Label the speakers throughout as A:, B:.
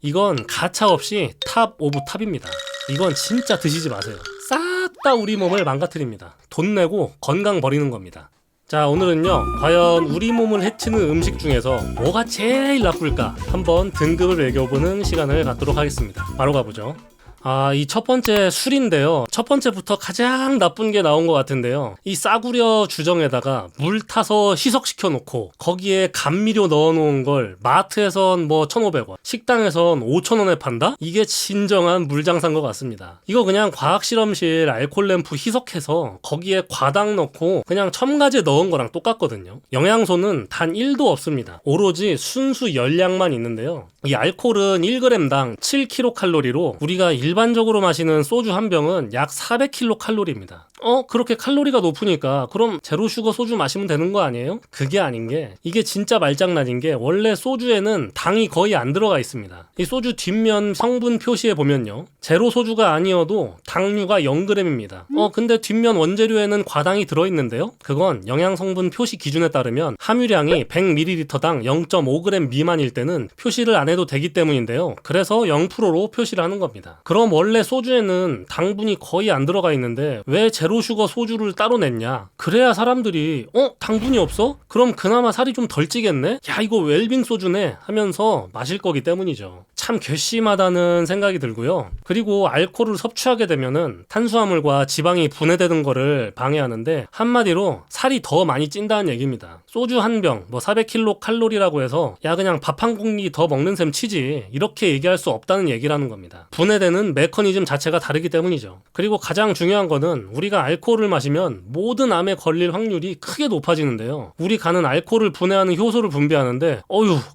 A: 이건 가차없이 탑 오브 탑입니다. 이건 진짜 드시지 마세요. 싹 다 우리 몸을 망가뜨립니다. 돈 내고 건강 버리는 겁니다. 자, 오늘은요, 과연 우리 몸을 해치는 음식 중에서 뭐가 제일 나쁠까 한번 등급을 매겨보는 시간을 갖도록 하겠습니다. 바로 가보죠. 이 첫 번째 술인데요. 첫 번째부터 가장 나쁜 게 나온 것 같은데요. 이 싸구려 주정에다가 물 타서 희석시켜 놓고 거기에 감미료 넣어 놓은 걸 마트에선 뭐 1,500원, 식당에선 5,000원에 판다? 이게 진정한 물장사인 것 같습니다. 이거 그냥 과학실험실 알콜램프 희석해서 거기에 과당 넣고 그냥 첨가제 넣은 거랑 똑같거든요. 영양소는 단 1도 없습니다. 오로지 순수 열량만 있는데요. 이 알콜은 1g당 7kcal로 우리가 일반적으로 마시는 소주 한 병은 약 400kcal입니다. 그렇게 칼로리가 높으니까 그럼 제로슈거 소주 마시면 되는 거 아니에요? 그게 아닌 게, 이게 진짜 말장난인 게, 원래 소주에는 당이 거의 안 들어가 있습니다. 이 소주 뒷면 성분 표시에 보면요, 제로 소주가 아니어도 당류가 0g입니다. 근데 뒷면 원재료에는 과당이 들어있는데요, 그건 영양성분 표시 기준에 따르면 함유량이 100ml당 0.5g 미만일 때는 표시를 안 해도 되기 때문인데요, 그래서 0%로 표시를 하는 겁니다. 그럼 원래 소주에는 당분이 거의 안 들어가 있는데 왜 제로슈거 소주를 따로 냈냐? 그래야 사람들이 당분이 없어? 그럼 그나마 살이 좀 덜 찌겠네? 야, 이거 웰빙 소주네 하면서 마실 거기 때문이죠. 참 괘씸하다는 생각이 들고요. 그리고 알코올을 섭취하게 되면은 탄수화물과 지방이 분해되는 거를 방해하는데, 한마디로 살이 더 많이 찐다는 얘기입니다. 소주 한 병 뭐 400kcal라고 해서 야, 그냥 밥 한 공기 더 먹는 셈 치지, 이렇게 얘기할 수 없다는 얘기라는 겁니다. 분해되는 메커니즘 자체가 다르기 때문이죠. 그리고 가장 중요한 거는, 우리가 알코올을 마시면 모든 암에 걸릴 확률이 크게 높아지는데요. 우리 간은 알코올을 분해하는 효소를 분비하는데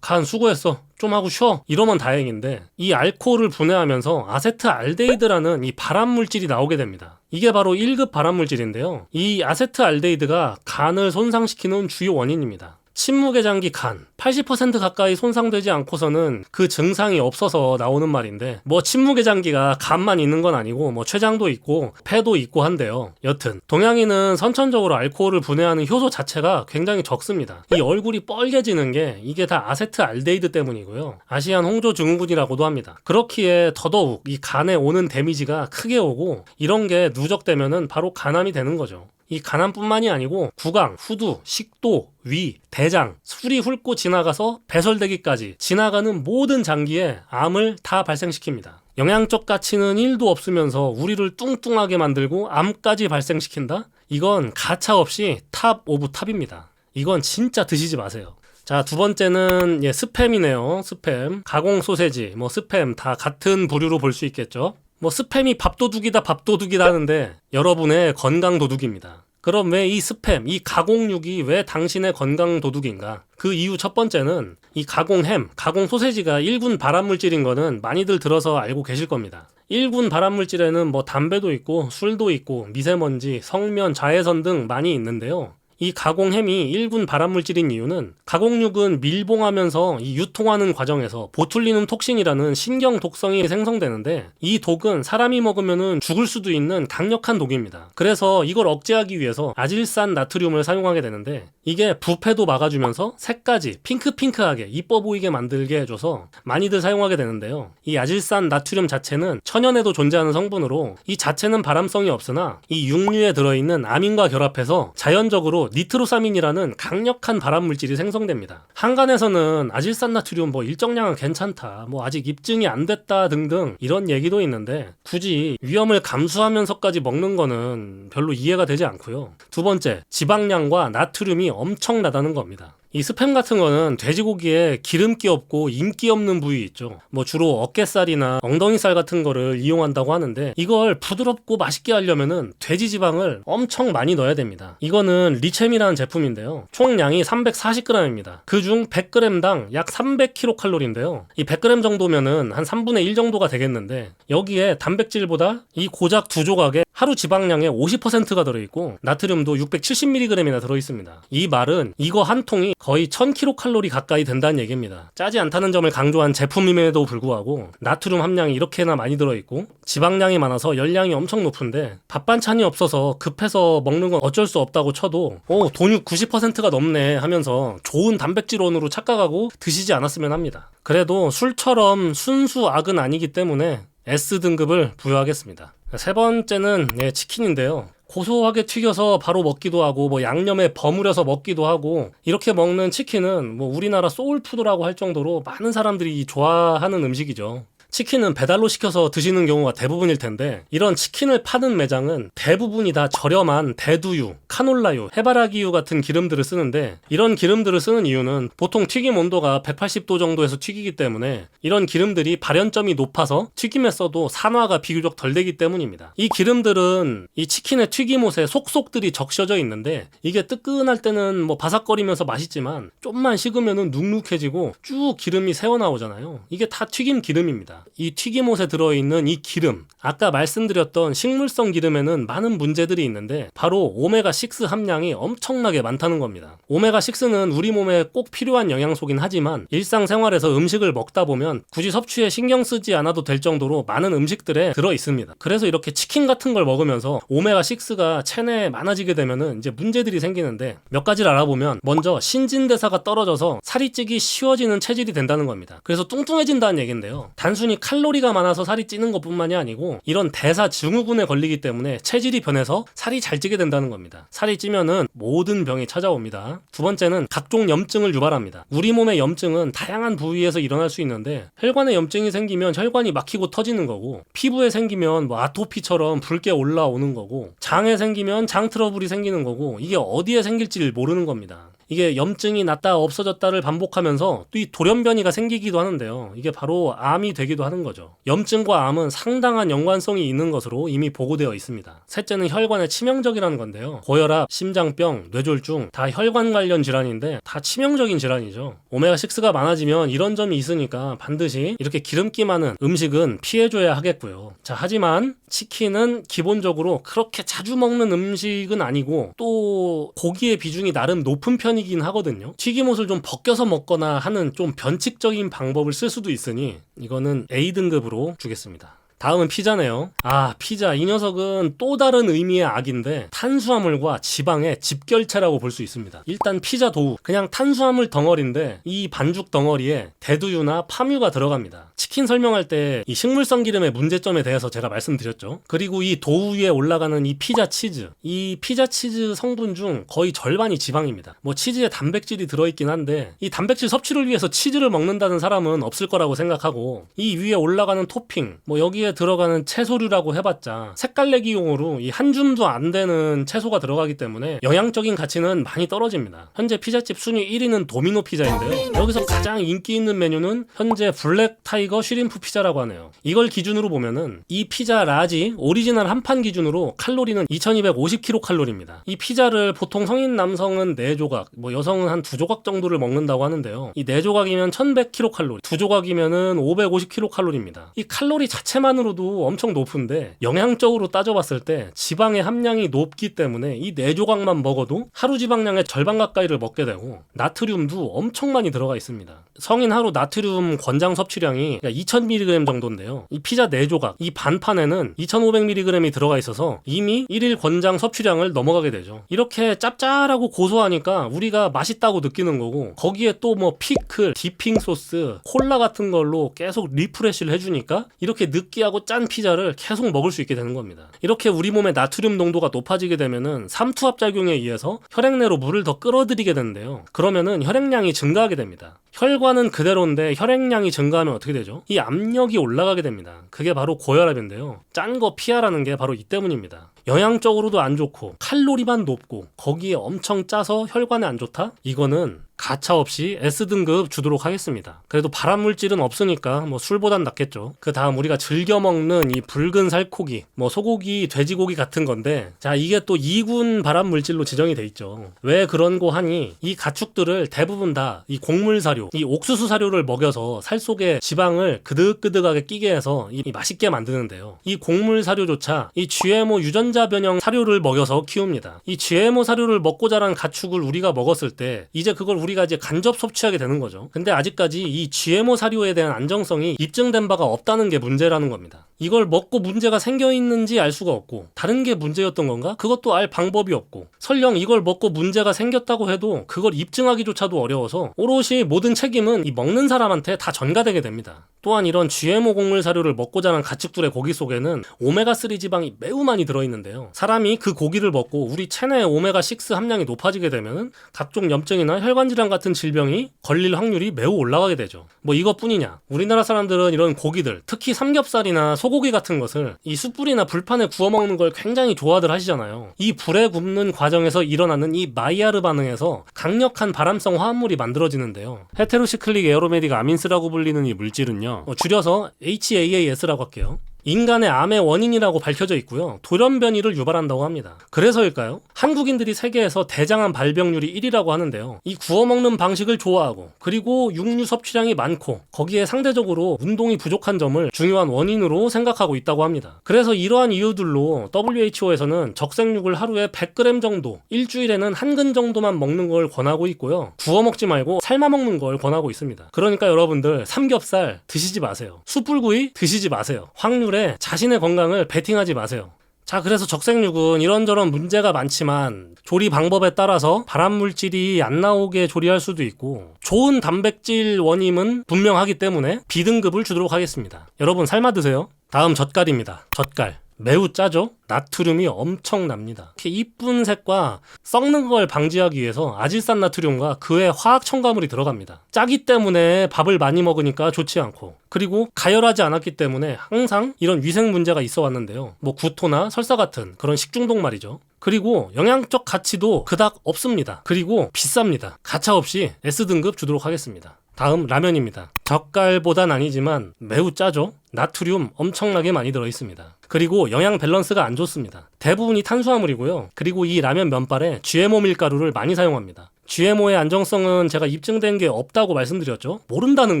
A: 간 수고했어, 좀 하고 쉬어, 이러면 다행인데, 이 알코올을 분해하면서 아세트알데히드라는 이 발암물질이 나오게 됩니다. 이게 바로 1급 발암물질인데요. 이 아세트알데히드가 간을 손상시키는 주요 원인입니다. 침묵의 간 80% 가까이 손상되지 않고서는 그 증상이 없어서 나오는 말인데, 뭐 침묵의 장기가 간만 있는 건 아니고 뭐 췌장도 있고 폐도 있고 한데요. 여튼 동양인은 선천적으로 알코올을 분해하는 효소 자체가 굉장히 적습니다. 이 얼굴이 빨개지는 게 이게 다 아세트알데히드 때문이고요. 아시안 홍조 증후군이라고도 합니다. 그렇기에 더더욱 이 간에 오는 데미지가 크게 오고, 이런 게 누적되면은 바로 간암이 되는 거죠. 이 간암뿐만이 아니고 구강, 후두, 식도, 위, 대장, 술이 훑고 지나가서 배설되기까지 지나가는 모든 장기에 암을 다 발생시킵니다. 영양적 가치는 1도 없으면서 우리를 뚱뚱하게 만들고 암까지 발생시킨다? 이건 가차없이 탑 오브 탑입니다. 이건 진짜 드시지 마세요. 자, 두 번째는 스팸이네요. 스팸, 가공 소세지, 스팸 다 같은 부류로 볼 수 있겠죠. 스팸이 밥도둑이다 하는데 여러분의 건강 도둑입니다. 그럼 왜 이 스팸, 이 가공육이 왜 당신의 건강 도둑인가? 그 이유 첫 번째는, 이 가공햄, 가공 소세지가 1군 발암물질인 거는 많이들 들어서 알고 계실 겁니다. 1군 발암물질에는 담배도 있고 술도 있고 미세먼지, 성면, 자외선 등 많이 있는데요. 이 가공햄이 1군 발암물질인 이유는, 가공육은 밀봉하면서 이 유통하는 과정에서 보툴리눔 톡신이라는 신경 독성이 생성되는데, 이 독은 사람이 먹으면은 죽을 수도 있는 강력한 독입니다. 그래서 이걸 억제하기 위해서 아질산 나트륨을 사용하게 되는데, 이게 부패도 막아주면서 색까지 핑크핑크하게 이뻐 보이게 만들게 해줘서 많이들 사용하게 되는데요. 이 아질산 나트륨 자체는 천연에도 존재하는 성분으로, 이 자체는 발암성이 없으나 이 육류에 들어있는 아민과 결합해서 자연적으로 니트로사민이라는 강력한 발암물질이 생성됩니다. 한간에서는 아질산나트륨 일정량은 괜찮다, 아직 입증이 안 됐다 등등 이런 얘기도 있는데, 굳이 위험을 감수하면서까지 먹는 거는 별로 이해가 되지 않고요. 두 번째, 지방량과 나트륨이 엄청나다는 겁니다. 이 스팸 같은 거는 돼지고기에 기름기 없고 인기 없는 부위 있죠. 주로 어깨살이나 엉덩이살 같은 거를 이용한다고 하는데, 이걸 부드럽고 맛있게 하려면은 돼지 지방을 엄청 많이 넣어야 됩니다. 이거는 리챔이라는 제품인데요. 총량이 340g입니다. 그중 100g당 약 300kcal인데요. 이 100g 정도면은 한 3분의 1 정도가 되겠는데, 여기에 단백질보다 이 고작 두 조각에 하루 지방량의 50%가 들어있고 나트륨도 670mg이나 들어있습니다. 이 말은 이거 한 통이 거의 1000kcal 가까이 된다는 얘기입니다. 짜지 않다는 점을 강조한 제품임에도 불구하고 나트륨 함량이 이렇게나 많이 들어있고 지방량이 많아서 열량이 엄청 높은데 밥 반찬이 없어서 급해서 먹는 건 어쩔 수 없다고 쳐도 돈육 90%가 넘네 하면서 좋은 단백질원으로 착각하고 드시지 않았으면 합니다. 그래도 술처럼 순수 악은 아니기 때문에 S등급을 부여하겠습니다. 세 번째는 치킨인데요. 고소하게 튀겨서 바로 먹기도 하고 뭐 양념에 버무려서 먹기도 하고 이렇게 먹는 치킨은 뭐 우리나라 소울푸드라고 할 정도로 많은 사람들이 좋아하는 음식이죠. 치킨은 배달로 시켜서 드시는 경우가 대부분일 텐데 이런 치킨을 파는 매장은 대부분이 다 저렴한 대두유, 카놀라유, 해바라기유 같은 기름들을 쓰는데 이런 기름들을 쓰는 이유는 보통 튀김 온도가 180도 정도에서 튀기기 때문에 이런 기름들이 발연점이 높아서 튀김에 써도 산화가 비교적 덜 되기 때문입니다. 이 기름들은 이 치킨의 튀김옷에 속속들이 적셔져 있는데 이게 뜨끈할 때는 뭐 바삭거리면서 맛있지만 좀만 식으면은 눅눅해지고 쭉 기름이 새어나오잖아요. 이게 다 튀김 기름입니다. 이 튀김옷에 들어있는 이 기름, 아까 말씀드렸던 식물성 기름에는 많은 문제들이 있는데 바로 오메가6 함량이 엄청나게 많다는 겁니다. 오메가6는 우리 몸에 꼭 필요한 영양소긴 하지만 일상생활에서 음식을 먹다 보면 굳이 섭취에 신경 쓰지 않아도 될 정도로 많은 음식들에 들어있습니다. 그래서 이렇게 치킨 같은 걸 먹으면서 오메가6가 체내에 많아지게 되면은 이제 문제들이 생기는데 몇 가지를 알아보면 먼저 신진대사가 떨어져서 살이 찌기 쉬워지는 체질이 된다는 겁니다. 그래서 뚱뚱해진다는 얘긴데요. 단순히 칼로리가 많아서 살이 찌는 것뿐만이 아니고 이런 대사 증후군에 걸리기 때문에 체질이 변해서 살이 잘 찌게 된다는 겁니다. 살이 찌면은 모든 병이 찾아옵니다. 두 번째는 각종 염증을 유발합니다. 우리 몸의 염증은 다양한 부위에서 일어날 수 있는데 혈관에 염증이 생기면 혈관이 막히고 터지는 거고 피부에 생기면 뭐 아토피처럼 붉게 올라오는 거고 장에 생기면 장 트러블이 생기는 거고 이게 어디에 생길지를 모르는 겁니다. 이게 염증이 났다 없어졌다를 반복하면서 또 이 돌연변이가 생기기도 하는데요. 이게 바로 암이 되기도 하는 거죠. 염증과 암은 상당한 연관성이 있는 것으로 이미 보고되어 있습니다. 셋째는 혈관에 치명적이라는 건데요. 고혈압, 심장병, 뇌졸중 다 혈관 관련 질환인데 다 치명적인 질환이죠. 오메가6가 많아지면 이런 점이 있으니까 반드시 이렇게 기름기 많은 음식은 피해줘야 하겠고요. 자, 하지만 치킨은 기본적으로 그렇게 자주 먹는 음식은 아니고 또 고기의 비중이 나름 높은 편이긴 하거든요. 튀김옷을 좀 벗겨서 먹거나 하는 좀 변칙적인 방법을 쓸 수도 있으니 이거는 A등급으로 주겠습니다. 다음은 피자네요. 피자. 이 녀석은 또 다른 의미의 악인데 탄수화물과 지방의 집결체라고 볼 수 있습니다. 일단 피자 도우. 그냥 탄수화물 덩어리인데 이 반죽 덩어리에 대두유나 파뮤가 들어갑니다. 치킨 설명할 때 이 식물성 기름의 문제점에 대해서 제가 말씀드렸죠. 그리고 이 도우 위에 올라가는 이 피자 치즈. 이 피자 치즈 성분 중 거의 절반이 지방입니다. 뭐 치즈에 단백질이 들어있긴 한데 이 단백질 섭취를 위해서 치즈를 먹는다는 사람은 없을 거라고 생각하고 이 위에 올라가는 토핑, 뭐 여기에 들어가는 채소류라고 해봤자 색깔내기용으로 이 한 줌도 안 되는 채소가 들어가기 때문에 영양적인 가치는 많이 떨어집니다. 현재 피자집 순위 1위는 도미노 피자인데요. 여기서 가장 인기 있는 메뉴는 현재 블랙 타이거 쉬림프 피자라고 하네요. 이걸 기준으로 보면은 이 피자 라지 오리지널 한 판 기준으로 칼로리는 2250kcal입니다. 이 피자를 보통 성인 남성은 4조각, 뭐 여성은 한 2조각 정도를 먹는다고 하는데요. 이 4조각이면 1100kcal, 2조각이면은 550kcal입니다. 이 칼로리 자체만으로도 엄청 높은데 영양적으로 따져봤을 때 지방의 함량이 높기 때문에 이 4조각만 먹어도 하루 지방량의 절반 가까이를 먹게 되고 나트륨도 엄청 많이 들어가 있습니다. 성인 하루 나트륨 권장 섭취량이 2000mg 정도인데요. 이 피자 4조각, 이 반판에는 2500mg이 들어가 있어서 이미 1일 권장 섭취량을 넘어가게 되죠. 이렇게 짭짤하고 고소하니까 우리가 맛있다고 느끼는 거고 거기에 또 뭐 피클, 디핑 소스, 콜라 같은 걸로 계속 리프레시를 해주니까 이렇게 느끼하고 짠 피자를 계속 먹을 수 있게 되는 겁니다. 이렇게 우리 몸의 나트륨 농도가 높아지게 되면은 삼투압작용에 의해서 혈액내로 물을 더 끌어들이게 되는데요. 그러면은 혈액량이 증가하게 됩니다. 혈관은 그대로인데 혈액량이 증가하면 어떻게 되죠? 이 압력이 올라가게 됩니다. 그게 바로 고혈압인데요. 짠 거 피하라는 게 바로 이 때문입니다. 영양적으로도 안 좋고 칼로리만 높고 거기에 엄청 짜서 혈관에 안 좋다? 이거는 가차없이 S등급 주도록 하겠습니다. 그래도 발암물질은 없으니까 뭐 술보단 낫겠죠. 그 다음 우리가 즐겨 먹는 이 붉은 살코기, 뭐 소고기, 돼지고기 같은 건데, 자, 이게 또 2군 발암물질로 지정이 돼 있죠. 왜 그런 거 하니 이 가축들을 대부분 다 이 곡물 사료, 이 옥수수 사료를 먹여서 살 속에 지방을 그득그득하게 끼게 해서 이 맛있게 만드는데요. 이 곡물 사료조차 이 GMO 유전자 변형 사료를 먹여서 키웁니다. 이 GMO 사료를 먹고 자란 가축을 우리가 먹었을 때 이제 그걸 우리가 이제 간접 섭취하게 되는 거죠. 근데 아직까지 이 GMO 사료에 대한 안정성이 입증된 바가 없다는 게 문제라는 겁니다. 이걸 먹고 문제가 생겨 있는지 알 수가 없고 다른 게 문제였던 건가? 그것도 알 방법이 없고 설령 이걸 먹고 문제가 생겼다고 해도 그걸 입증하기조차도 어려워서 오롯이 모든 책임은 이 먹는 사람한테 다 전가되게 됩니다. 또한 이런 GMO 곡물 사료를 먹고 자란 가축들의 고기 속에는 오메가3 지방이 매우 많이 들어있는데요. 사람이 그 고기를 먹고 우리 체내의 오메가6 함량이 높아지게 되면 각종 염증이나 혈관질환 같은 질병이 걸릴 확률이 매우 올라가게 되죠. 뭐 이것뿐이냐? 우리나라 사람들은 이런 고기들, 특히 삼겹살이나 소고기 같은 것을 이 숯불이나 불판에 구워 먹는 걸 굉장히 좋아들 하시잖아요. 이 불에 굽는 과정에서 일어나는 이 마이야르 반응에서 강력한 발암성 화합물이 만들어지는데요. 헤테로시클릭 에어로메딕 아민스라고 불리는 이 물질은요, 줄여서 HAAS라고 할게요. 인간의 암의 원인이라고 밝혀져 있고요. 돌연변이를 유발한다고 합니다. 그래서일까요? 한국인들이 세계에서 대장암 발병률이 1위라고 하는데요. 이 구워 먹는 방식을 좋아하고 그리고 육류 섭취량이 많고 거기에 상대적으로 운동이 부족한 점을 중요한 원인으로 생각하고 있다고 합니다. 그래서 이러한 이유들로 WHO에서는 적색육을 하루에 100g 정도, 일주일에는 한 근 정도만 먹는 걸 권하고 있고요. 구워 먹지 말고 삶아 먹는 걸 권하고 있습니다. 그러니까 여러분들 삼겹살 드시지 마세요. 숯불구이 드시지 마세요. 확률 자신의 건강을 베팅하지 마세요. 자, 그래서 적색육은 이런저런 문제가 많지만 조리 방법에 따라서 발암물질이 안 나오게 조리할 수도 있고 좋은 단백질 원임은 분명하기 때문에 B등급을 주도록 하겠습니다. 여러분 삶아 드세요. 다음 젓갈입니다. 젓갈. 매우 짜죠? 나트륨이 엄청납니다. 이렇게 이쁜 색과 썩는 걸 방지하기 위해서 아질산 나트륨과 그 외 화학 첨가물이 들어갑니다. 짜기 때문에 밥을 많이 먹으니까 좋지 않고 그리고 가열하지 않았기 때문에 항상 이런 위생 문제가 있어 왔는데요. 뭐 구토나 설사 같은 그런 식중독 말이죠. 그리고 영양적 가치도 그닥 없습니다. 그리고 비쌉니다. 가차없이 S등급 주도록 하겠습니다. 다음 라면입니다. 젓갈보단 아니지만 매우 짜죠? 나트륨 엄청나게 많이 들어있습니다. 그리고 영양 밸런스가 안 좋습니다. 대부분이 탄수화물이고요. 그리고 이 라면 면발에 GMO 밀가루를 많이 사용합니다. GMO의 안정성은 제가 입증된 게 없다고 말씀드렸죠? 모른다는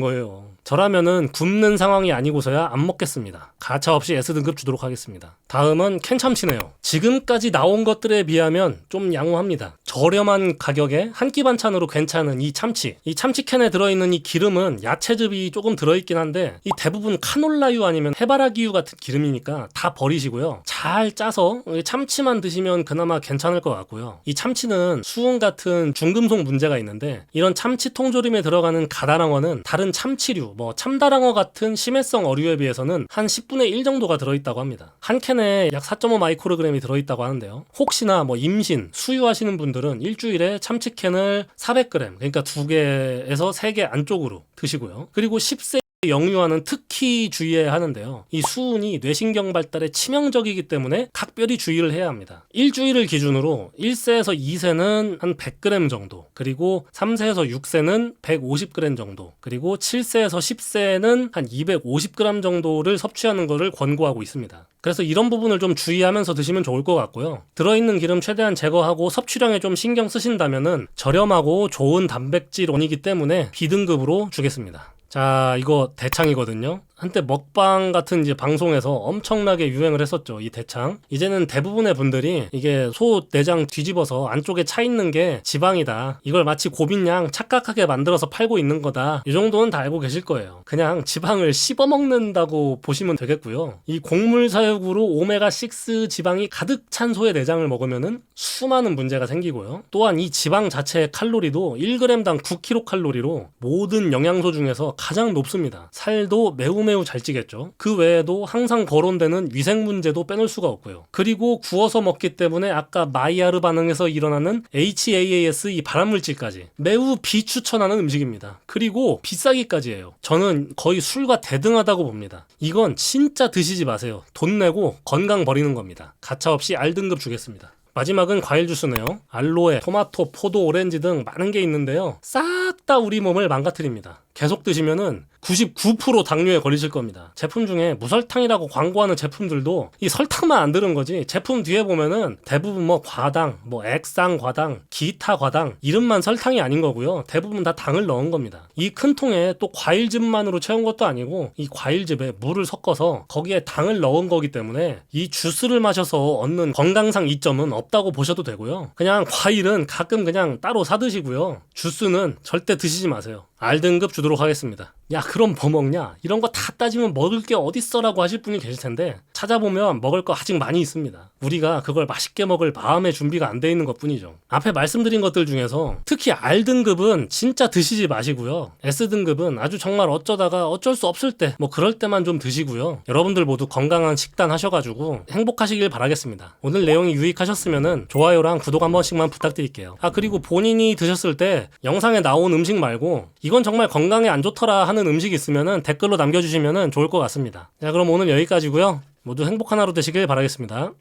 A: 거예요. 저라면은 굶는 상황이 아니고서야 안 먹겠습니다. 가차없이 S등급 주도록 하겠습니다. 다음은 캔참치네요. 지금까지 나온 것들에 비하면 좀 양호합니다. 저렴한 가격에 한 끼 반찬으로 괜찮은 이 참치. 이 참치캔에 들어있는 이 기름은 야채즙이 조금 들어있긴 한데 이 대부분 카놀라유 아니면 해바라기유 같은 기름이니까 다 버리시고요. 잘 짜서 참치만 드시면 그나마 괜찮을 것 같고요. 이 참치는 수은 같은 중금속 문제가 있는데 이런 참치 통조림에 들어가는 가다랑어는 다른 참치류, 뭐 참다랑어 같은 심해성 어류에 비해서는 한 10분의 1 정도가 들어있다고 합니다. 한 캔에 약 4.5 마이크로그램이 들어있다고 하는데요. 혹시나 뭐 임신, 수유하시는 분들은 일주일에 참치캔을 400g, 그러니까 2개에서 3개 안쪽으로 드시고요. 그리고 10세 영유아는 특히 주의해야 하는데요. 이 수은이 뇌신경 발달에 치명적이기 때문에 각별히 주의를 해야 합니다. 일주일을 기준으로 1세에서 2세는 한 100g 정도, 그리고 3세에서 6세는 150g 정도, 그리고 7세에서 10세는 한 250g 정도를 섭취하는 것을 권고하고 있습니다. 그래서 이런 부분을 좀 주의하면서 드시면 좋을 것 같고요. 들어있는 기름 최대한 제거하고 섭취량에 좀 신경 쓰신다면은 저렴하고 좋은 단백질원이기 때문에 B등급으로 주겠습니다. 자, 이거 대창이거든요. 한때 먹방 같은 이제 방송에서 엄청나게 유행을 했었죠. 이 대창. 이제는 대부분의 분들이 이게 소 내장 뒤집어서 안쪽에 차 있는 게 지방이다. 이걸 마치 고빈양 착각하게 만들어서 팔고 있는 거다. 이 정도는 다 알고 계실 거예요. 그냥 지방을 씹어 먹는다고 보시면 되겠고요. 이 곡물 사육으로 오메가6 지방이 가득 찬 소의 내장을 먹으면은 수많은 문제가 생기고요. 또한 이 지방 자체의 칼로리도 1g당 9kcal 모든 영양소 중에서 가장 높습니다. 살도 매우 매우 잘 찌겠죠. 그 외에도 항상 거론되는 위생 문제도 빼놓을 수가 없고요. 그리고 구워서 먹기 때문에 아까 마이야르 반응에서 일어나는 HAAS 이 발암물질까지 매우 비추천하는 음식입니다. 그리고 비싸기까지 해요. 저는 거의 술과 대등하다고 봅니다. 이건 진짜 드시지 마세요. 돈 내고 건강 버리는 겁니다. 가차없이 R등급 주겠습니다. 마지막은 과일 주스네요. 알로에, 토마토, 포도, 오렌지 등 많은 게 있는데요. 싹 다 우리 몸을 망가뜨립니다. 계속 드시면은 99% 당뇨에 걸리실 겁니다. 제품 중에 무설탕이라고 광고하는 제품들도 이 설탕만 안 들은 거지 제품 뒤에 보면은 대부분 뭐 과당, 뭐 액상 과당, 기타 과당 이름만 설탕이 아닌 거고요. 대부분 다 당을 넣은 겁니다. 이 큰 통에 또 과일즙만으로 채운 것도 아니고 이 과일즙에 물을 섞어서 거기에 당을 넣은 거기 때문에 이 주스를 마셔서 얻는 건강상 이점은 없다고 보셔도 되고요. 그냥 과일은 가끔 그냥 따로 사 드시고요. 주스는 절대 드시지 마세요. R등급 주도록 하겠습니다. 야 그럼 뭐 먹냐? 이런 거 다 따지면 먹을 게 어딨어라고 하실 분이 계실 텐데 찾아보면 먹을 거 아직 많이 있습니다. 우리가 그걸 맛있게 먹을 마음의 준비가 안 돼 있는 것뿐이죠. 앞에 말씀드린 것들 중에서 특히 R등급은 진짜 드시지 마시고요. S등급은 아주 정말 어쩌다가 어쩔 수 없을 때 뭐 그럴 때만 좀 드시고요. 여러분들 모두 건강한 식단 하셔가지고 행복하시길 바라겠습니다. 오늘 내용이 유익하셨으면 좋아요랑 구독 한 번씩만 부탁드릴게요. 그리고 본인이 드셨을 때 영상에 나온 음식 말고 이건 정말 건강에 안 좋더라 하는 음식이 있으면 댓글로 남겨주시면 좋을 것 같습니다. 자 그럼 오늘 여기까지고요. 모두 행복한 하루 되시길 바라겠습니다.